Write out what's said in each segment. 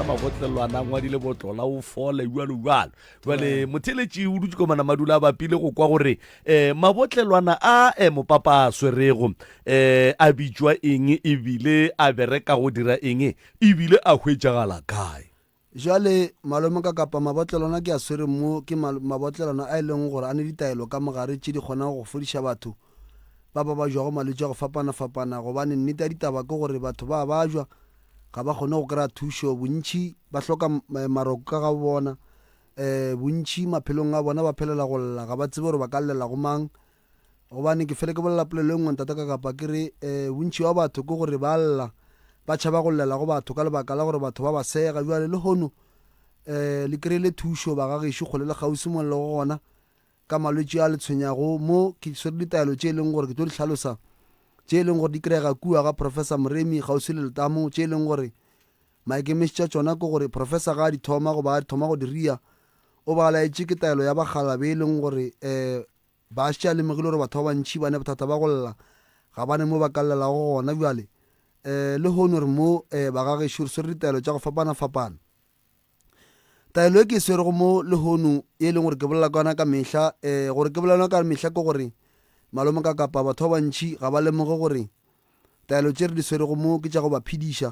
ngwana mabotlelwana ngwadile botlola o fole jalo jale motheletši o dutse komana madula a bapile go kwa gore mabotlelwana a mopapa a swerego a bitšwa eng ebile a bereka go dira eng ebile a hwetšagala kae. Jale malome ka kapa mabotlelwana ke a swere mo ke mabotlelwana a leng gore a ne ditaelo ka mogare tše di kgonang go fodiša batho ba ba jwago malwetši a go fapana-fapana gobane nnete ya ditaba ke gore batho ba jwa ga ba kgone go kry-a thušo, bontši ba hloka maroko ka ga bona, bontši maphelong a bona ba phelela go lla ga ba tsebe gore ba ka llela go mang gobane ke fele ke bolela polelo e nngwe ntata ka kapa ke re bontši wa batho ke gore ba lla ba tšhaba go llela go batho ka lebaka la gore batho ba ba sega jwale le hono le kry-ile thušo ba gagešo kgole le kgausi mollo go gona ka malwetši a le tshwenyago mo ke swere ditaelo tše e leng gore ke tlo di tlhalosa tše e leng gore di kry-ega kua ga Professor Moremi kgausi le letamo tše e leng gore maikemišetša tšona ke gore professor ga a di thoma go di ria o ba laetše ke taelo ya bagala be e leng gore ba šea lemegile gore batho ba bantši ba ne bothata ba go lla ga bane mo ba ka llelago gona bjale le hono re mo ba gagešo re swere ditaelo tša go fapana-fapana. Taelo e ke e swerego mo le hono e leng gore ke bolela ka yona ka mehla gore ke bolela ka mehla ke gore malome ka kapa batho ba bantši ga ba lemoge gore taelo tše re di swerego mo ke tša go ba phediša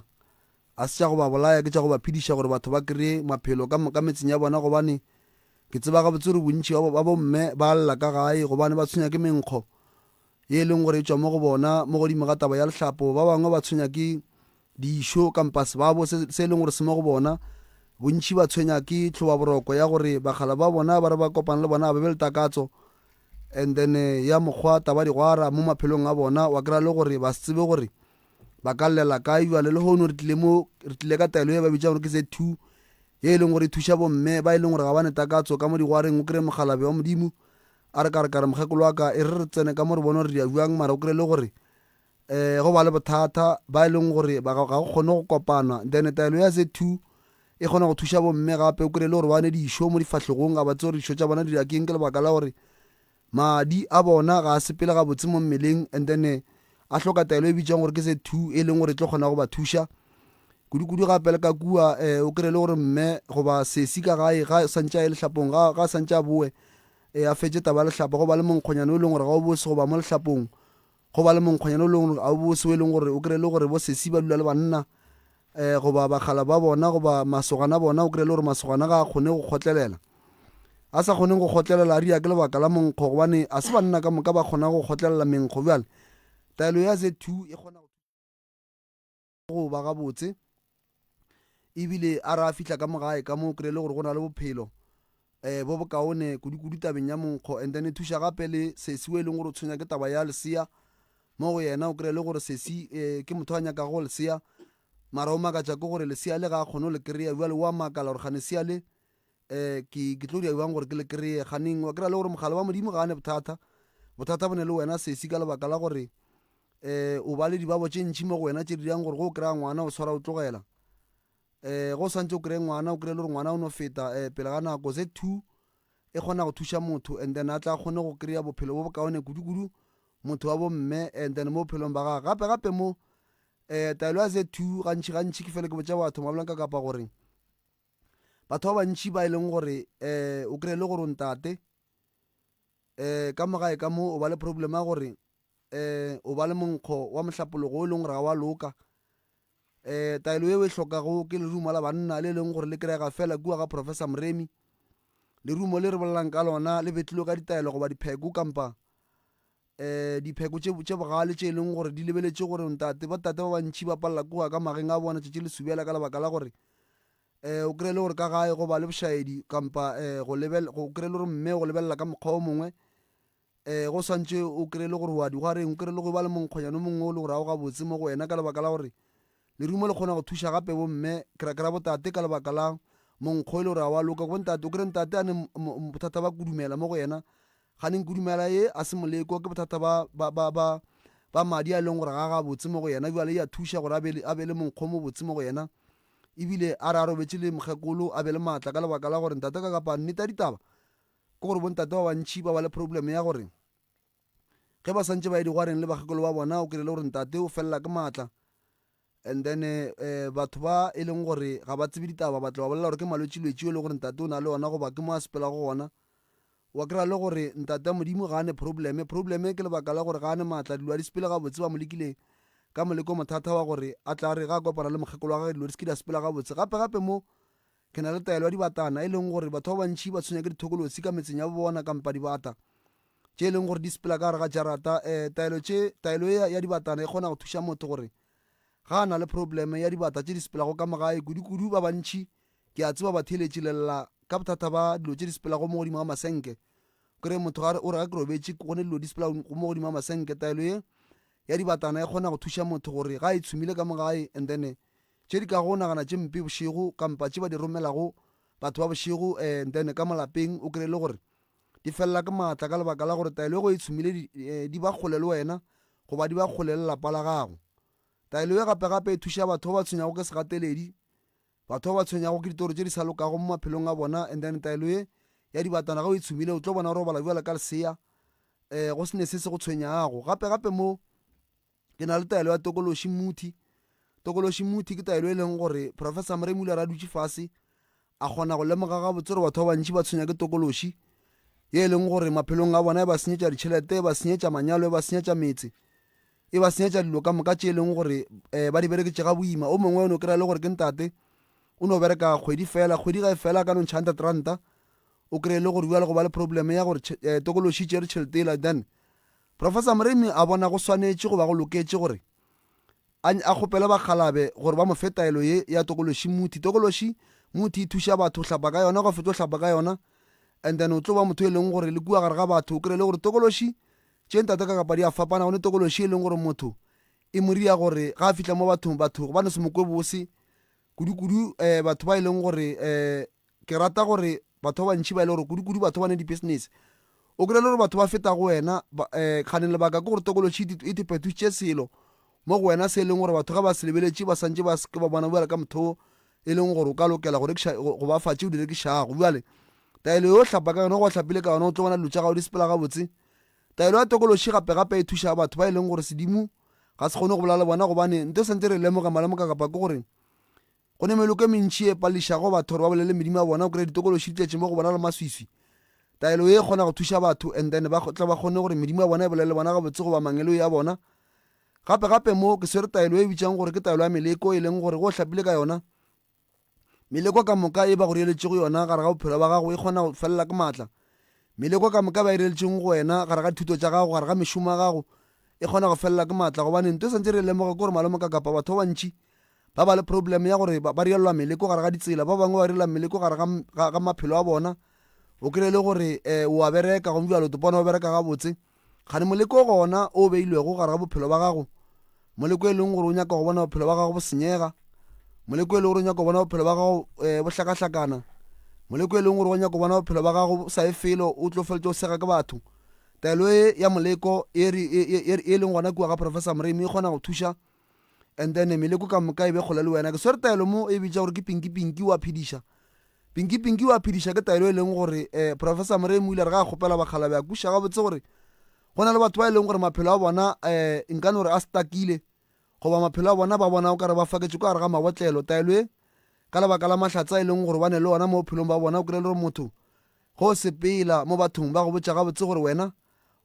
a se tša go ba bolaya ke tša go ba phediša gore batho ba kry-e maphelo ka metseng ya bona gobane ke tseba gabotse gore bontši ba bomme ba lla ka gae gobane ba tshwenya ke menkgo ye e leng gore e tšwa mo go bona mo godimo ga taba ya lehlapo, ba bangwe ba tshwenya ke dišo kampas babo se e leng gore se mo go bona, bontši ba tshwenya ke tlhoba boroko ya gore bagala ba bona ba re ba kopana le bona ba be le takatso and then ya mokgwa taba digwara mo maphelong a bona wa kry-a le gore ba se tsebe gore ba ka llela kae jwale le hono re tlile ka taelo e ba bitša gore ke Z2 ye e leng gore e thuša bomme ba e leng gore ga ba ne takatso ka mo digwareng o kry-e mogalabe wa modimo a re ka mokgekolo wa ka e re tsene ka mo re bone gore di a jwang mara o kry-e le gore go ba le bothata ba e leng gore ga go kgone go kopana then taelo ya Z2 e kgona go thuša bomme gape o kry-e le gore ba ne dišo mo difahlegong ga ba tse gore dišo tša bona di dakeng ke lebaka la gore madi a bona ga a sepele ga botse mo mmeleng and then a hloka taelo e bitšang gore ke Z2 e leng gore e tlo kgona go ba thuša kudu gape le ka kua o kry-e le gore mme goba sesi ka gae ga santša e lehlapong ga santša a boe a fetše taba lehlapo go ba le monkgonyana o leng gore ga o bose goba mo lehlapong go ba le monkgonyana o leng gore ga o bose o e leng gore o kry-e le gore bo sesi ba dula le banna goba bagala ba bona goba masogana bona o kry-e le gore masogana ga a kgone go kgotlelela a sa kgoneng go kgotlelela a ria ke lebaka la monkgo gobane a se banna ka moka ba kgona go kgotlelela menkgo bjale taelo ya Z2 e kgona go ba gabotse ebile a re a fihla ka mogae ka mo o kry-e le gore go na le bophelo bo bokaone kudu tabeng ya monkgo and then e thuša gape le sesi o e leng gore o tshwenya ke taba ya lesea mo go yena o kry-e le gore sesi ke motho a nyaka go lesea mara o makatša ke gore lesea le ga a kgone le kry-a jale o a makala gore gane lesea le ke tlo dia jwang gore ke le kry-e ganeng wa kry-a le gore mogala wa modimo ga ane bothata bo ne le wena sesi ka lebaka la gore o ba le dibabo tše ntšhi mo go wena tše di dirang gore go o kry-a ngwana o tshwara o tlogela go santse o kry-e ngwana o kry-e le gore ngwana o no feta pele ga nako Z2 e kgona go thuša motho and then a tla kgone go kry-a bophelo bo bokaone kudu motho wa bomme and then mo bophelong ba gage gape mo taelo ya Z2 gantši ke fele ke botša batho mabolang ka kapa gore batho ba bantši ba e leng gore o kry-e le gore o ntate ka mogae ka mo o ba le problem ya gore o ba le monkgo wa mohlapologo o e leng gore ga wa loka taelo eo e hlokago ke lerumo la banna le leng gore le kry-ega fela kua ga Professor Moremi lerumo le re bolelang ka lona le betlilo ka ditaelo goba dipheko kampa dipheko tše bogale tše e leng gore di lebeletše gore botate ba bantši ba palela kua ka mageng a bona tšetše le subela ka lebaka la gore o kry-e le gore ka gae go ba le bošaedi kampa go kry-e le gore mme go lebelela ka mokgwa o mongwe go swantše o kry-e le gore wa digwareng o kry-e le go ba le monkgonyana o mongwe o le gore a go gabotse mo go wena ka lebaka la gore lerumo le kgona go thuša gape bomme kra botate ka lebaka la monkgo e le gore a wa loka bontate o kry-e ntate a ne bothata ba kudumela mo go yena ga neng kudumela ye a se moleko ke bothata ba madi a e leng gore ga gabotse mo go yena jale ya thuša gore a be le monkgo mo botse mo go yena ebile a re a robetše le mokgekolo a be le maatla ka lebaka la gore ntate ka kapa nnete ditaba ke gore bontate ba bantši ba ba le problem ya gore ge ba santše ba ye digwareng le bakgekolo ba bona o kry-e le gore ntate o felela ke maatla and then batho ba e leng gore ga ba tsebe ditaba batla ba bolela gore ke malwetsi-lwetsi yo le gore ntate o na le ona goba ke mo a sepela go gona wa kry-a le gore ntate modimo ga ane probleme ke lebaka la gore ga ane maatla dilo a di sepele ga botse ba mo lekileng ka moleko mothata wa gore a tla re ga a kopana le mokgekolo wa gage dilo di se ke di a sepela ga botse gape mo ke na le taelo ya dibatana e leng gore batho ba bantšhi ba tshwenya ke dithokolosi ka metseng ya bona kampa dibata tše e leng gore di sepela ka gare ga jarata taelo ya dibatana e kgona go thuša motho gore ga a na le probleme ya dibata tše di sepelago ka magae kudu ba bantšhi ke a tseba ba theletše lela ka bothata ba dilo tše di sepelago mo godimo ga masenke kore motho o re ga ke robetše gone dilo di sepela mo godimo ga masenke taelo ye ya dibatana e kgona go thuša motho gore ga e tshumile ka mogae and then tše di ka go nagana tše mpe bošego kampa tše ba di romelago batho ba bošego and then ka malapeng o kry le gore di felela ke maatla ka lebaka la gore taelo e go e tshumile di ba kgole le wena goba di ba kgole le lapa la gago taelo e gape e thuša batho ba tshwenyago ke segateledi batho ba tshwenyago ke ditoro tše di sa lokago mo maphelong a bona and then taelo ye ya dibatana ga o e tshumile o tlo bona gore o bala bjala ka lesea go se ne se go tshwenyago gape mo ke na le taelo ya tokološi muthi ke taelo e leng gore professor Mremule ra dutše fase a kgona go lemoga ga botse gore batho ba bantši ba tshwenya ke tokološi ye e leng gore maphelong a bona e ba senyetša ditšhelete e ba senyetša manyalo e ba senyetša metse e ba senyetša dilo ka moka tše e leng gore ba di bereketše ga boima o mongwe o ne o kry-a le gore ke ntate o ne o bereka kgwedi ga e fela ka no ntšha $100 o kry-e le gore bjale go ba le probleme ya gore tokološi tšere tšhelete ela then professor Mremi a bona go swanetše go ba go loketše gore a kgopele bakgalabe gore ba mo fe taelo ye ya tokološi muthi e thuša batho hlapa ka yona go feta o hlapa ka yona and then o tlo ba motho e leng gore le kua gare ga batho o kry le gore tokološi tše ntate ka kapa di a fapana gone tokološi e leng gore motho e moria gore ga a fihla mo batho ba ne se mokwe bose kudu batho ba e leng gore ke rata gore batho ba bantšhi ba e le gore kudu batho ba ne di-business o kry le gore batho ba feta go wena kganeng lebaka ke gore tokološi e tepethušitše selo mo go wena se e leng gore batho ga ba se lebeletše ba santše ba seke ba bona bjale ka motho e leng gore o ka lokela go ba fatše o di rekišago bjale taelo yo hlapa ka yona go hlapile ka yona o tlo bona dilo tša gago di sepela ga botse taelo ya tokološi gape e thuša batho ba e leng gore sedimo ga se kgone go bola le bona gobane nte santse re lemoga malemoka kapa ke gore go ne meloko e mentši e pališago batho gore ba bolele medimo ya bona o kry ditokološi di tletše mo go bona le maswiswi taelo ye e kgona go thuša batho and then ba tla ba kgone gore medimo ya bona e bolele bona ga botse goba mangelo ya bona gape mo ke swere taelo e bitšang gore ke taelo ya meleko e leng gore go hlapile ka yona meleko ka moka e ba go rieletše go yona gare ga bophelo ba gago e kgona go felela ke maatla meleko ka moka ba e rieletšeng go wena gare ga dithuto tša gago gare ga mešomo ya gago e kgona go felela ke maatla gobane nto santse re lemoga ke gore malemoka kapa batho ba bantšhi ba ba le problem ya gore ba rielwa meleko gare ga ditsela ba bangwe ba rielwa meleko gare ga maphelo a bona o kry le gore o a bereka go mbjalo topona o bereka ga botse gane moleko gona o beilwego gare ga bophelo ba gago moleko e leng gore o nyaka go bona bophelo ba gago bo senyega moleko e leng gore o nyaka go bona bophelo ba gago bo hlakahlakana moleko e leng gore o nyaka go bona bophelo ba gago sa e felo o tlo feletse o sega ke batho taelo e ya moleko e leng gona kua ga professor Mremi e kgona go thuša and then meleko ka moka e be kgole le wena ke swere taelo mo e bitša gore ke pinki wa phediša pinki wa phediša ke taelo e leng gore professor Mremi o ile re ga a kgopela bakgalabe a kuša ga botse gore go na le batho ba e leng gore maphelo a bona nkane gore a stakile goba maphelo a bona ba bona o kare ba faketše ka gare ga mabotlelo taelo e ka lebaka la mahlatsa e leng gore ba ne le ona mo bophelong ba bona o kry le gore motho go sepela mo bathong ba go botša ga botse gore wena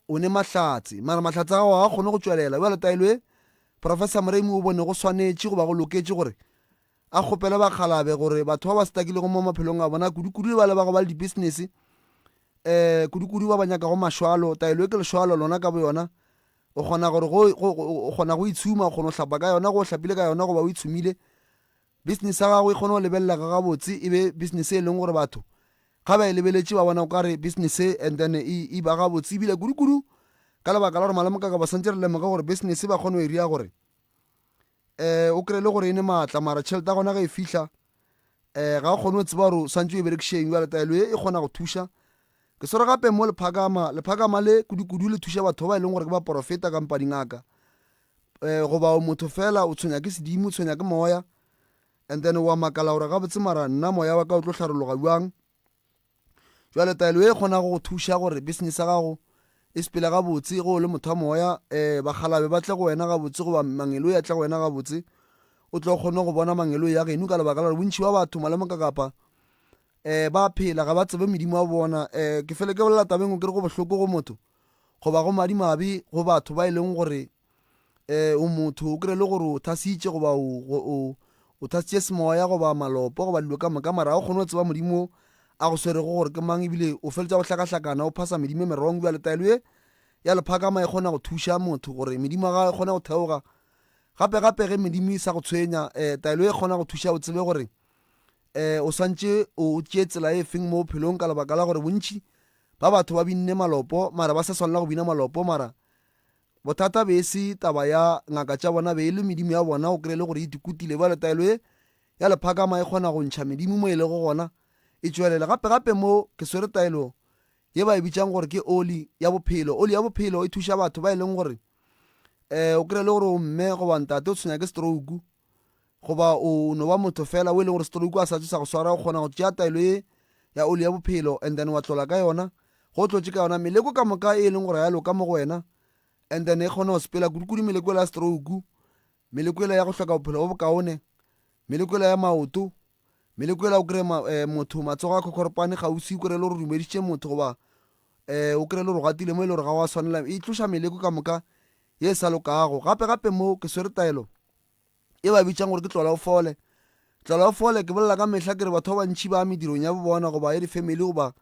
o ne mahlatse mara mahlatse a gago ga kgone go tšwelela bjale taelo e professor Mremi o bone go swanetše go ba go loketše gore a kgopele bakgalabe gore batho ba ba stakilego mo maphelong a bona kudu ba le ba go ba le di-business kudu ba ba nyaka go mašwalo taelo e ke lešwalo lona ka bo yona o kgona gore o kgona go itshuma o kgona go hlapa ka yona go hlapile ka yona go ba o itshumile business ya gago e kgone go lebelela ka gabotse e be business e leng gore batho ga ba e lebeletše ba bona o kare business and then e ba gabotse ebile kudu ka lebaka la gore malemoka ka ba santse re lemoga gore business ba kgone go e ria gore o kry le gore e ne maatla mara tšhelete ya gona ga e fihla ga o kgone go tseba gore o santse o e berekišeng jale taelo e kgona go thuša ke sore gape mo lephakama le kudu le thuša batho ba e leng gore ke ba profeta kampa dingaka goba motho fela o tshwenya ke sedimo o tshwenya ke moya and then wa makala gore ga botse mara nna moya wa ka o tlo tlharologa bjang jale taelo e kgona go thuša gore business ya gago e sepela ga botse go le motho wa moya bagalabe ba tle go wena ga botse goba mangelo ya tle go wena ga botse o tlo kgone go bona mangelo ya geno ka lebaka la gore bontši ba batho malome ka kapa ba phela ga ba tsebe medimo a bona. Ke fele ke bolela tabeng o kere go bohloko go motho goba go madimabe go batho ba e leng gore o motho o kry le gore o thasitše goba o thasitše semoya goba malopo goba dilo ka moka mara o kgone go tseba modimo a go swerego gore ke mang ebile o feletša go hlakahlakana o phasa medimo merong bja letaelo e ya lephakama e kgona go thuša motho gore medimo ga e kgona go theoga gape ge medimo e sa go tshwenya taelo e kgona go thuša o tsebe gore o swantše o tšee tsela e feng mo bophelong ka lebaka la gore bontši ba batho ba binne malopo mara ba sa swanela go bina malopo mara bothata be se taba ya ngaka tša bona be e le medimo ya bona o kry le gore e tikutile ba letaelo e ya lephakama e kgona go ntšha medimo mo e le go gona e tšwelele gape mo ke swere taelo ye ba e bitšang gore ke oli ya bophelo e thuša batho ba e leng gore o kry le gore o mme goba ntate o tshwenya ke stroke goba o no ba motho fela o e leng gore stroke a sa tse sa go swara o kgona go tšea taelo e ya oli ya bophelo and then wa tlola ka yona go tlotse ka yona meleko ka moka e leng gore ya loka mo go wena and then e kgona go sepela kudukudi meleko ya stroke meleko ya go hloka bophelo bo bokaone meleko ya maoto meleko o kry motho matsogo a khokhoropane gausi o kry le gore dumeditše motho goba o kry le gore gatile mo e le gore ga wa swanela e tloša meleko ka moka ye e sa lokago gape mo ke swere taelo e ba bitšang gore ke tlola o fole ke bolela ka mehla ke re batho ba bantšhi ba medirong ya bona goba ya di-family goba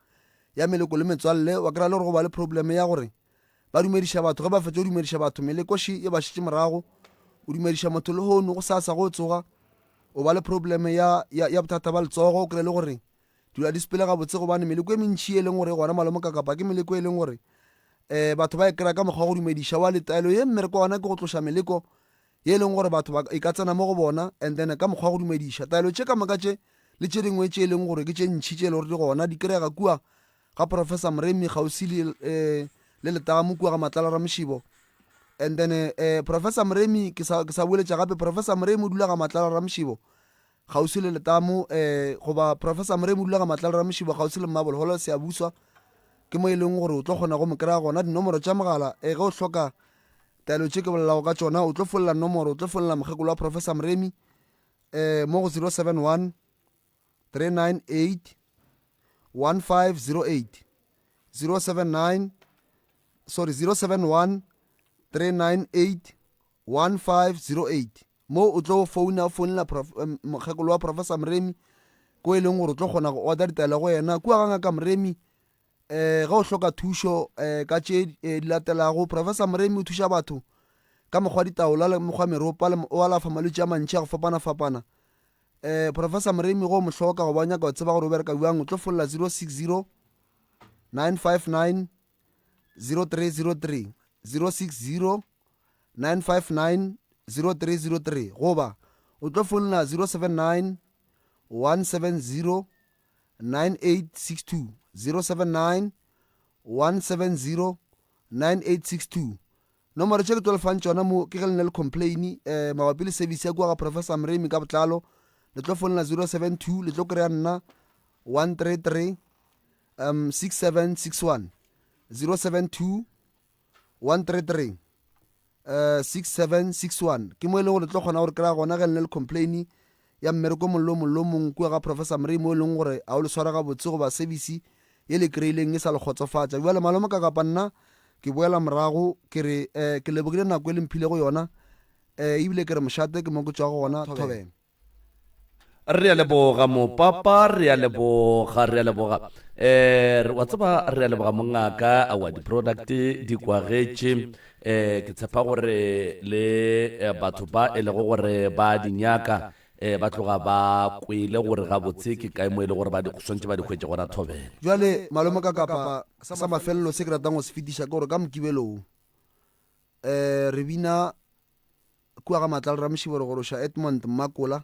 ya meleko le metswalle wa kry le gore goba le problem ya gore ba dumediša batho ge ba fetša o dumediša batho melekoši e ba šitše morago o dumediša motho le hono go sasa go tsoga o ba le problem ya bothata ba letsogo o kry le gore dula di sepele ga botse gobane meleko e mentšhi e leng gore gona malome ka kapa ke meleko e leng gore batho ba e kry ka mokgwa go dumediša wa letaelo ye mmereko wana ke go tloša meleko ye leng gore batho e ka tsena mo go bona and then ka mokgwa go dumediša taelo tše ka moka tše le tše dingwe tše e leng gore ke tše ntšhi tše e le gore di gona di kry-ega kua ga professor Mremi gausi le letaga mo kua ga Matlala Ramošibo and then professor Mremi ke sa boeletša gape professor Mremi o dula ga Matlala Ramošibo gausi le letamo goba professor Mremi o dula ga Matlala Ramošibo gausi le Mmabolo Holo se a buswa ke mo e leng gore o tlo kgona go mo kry-a gona dinomoro tša mogala ge o hloka taelo tše ke bolelago ka tšona o tlo folola nomoro o tlo folola mokgekolo wa professor Mremi mo go 071 398 1508 071 398 1508 mo o tlo founela mokgekolo wa professor Mremi ko e leng gore o tlo kgona go order ditaelo go yena kua ga ngaka Mremi ge o hloka thušo ka tše di latelago professor Mremi o thuša batho ka mokgwa ditaola le mokgwa meropa o alafa malwetši a mantši a go fapana professor Mremi go mo hloka go ba nyaka o tseba gore o bereka bjang o tlo folola 060 959 0303 060 959 0303 goba o tlo folola 079 170 9862 079 170 9862 nomoro tše ke tlo lefang tšona mo ke ge le ne le complaini mabapi le service ya kua ga professor Mremi ka botlalo le tlo folola 072 le tlo kry-a nna 133 6761 072 133 6761 ke mo e leng gore le tlo kgona gore kry-a gona ge le ne le complaini ya mmereko mollo mong kua ga professor Mremi mo e leng gore a o le swara ga botse goba service ye le kry-ileng e sa le kgotsofatša bjale malome ka kapa nna ke boela morago ke re ke lebogile nako e le mphile go yona ebile ke re mošate ke mo ke tswa go gona thobela re a leboga mopapa re a leboga wa tseba re a leboga mongaka a wa di-product di kwagetše ke tshepa gore le batho ba e lego gore ba dinyaka ba tloga ba kwele gore ga botse ke kae mo e le gore ba swantse ba di hwetse gona thobele jwale malome ka kapa sa mafelelo se ke ratang go se fetiša ke gore ka mokibelong re bina kua ga Matlala Ramošibo re goroša Edmond Makola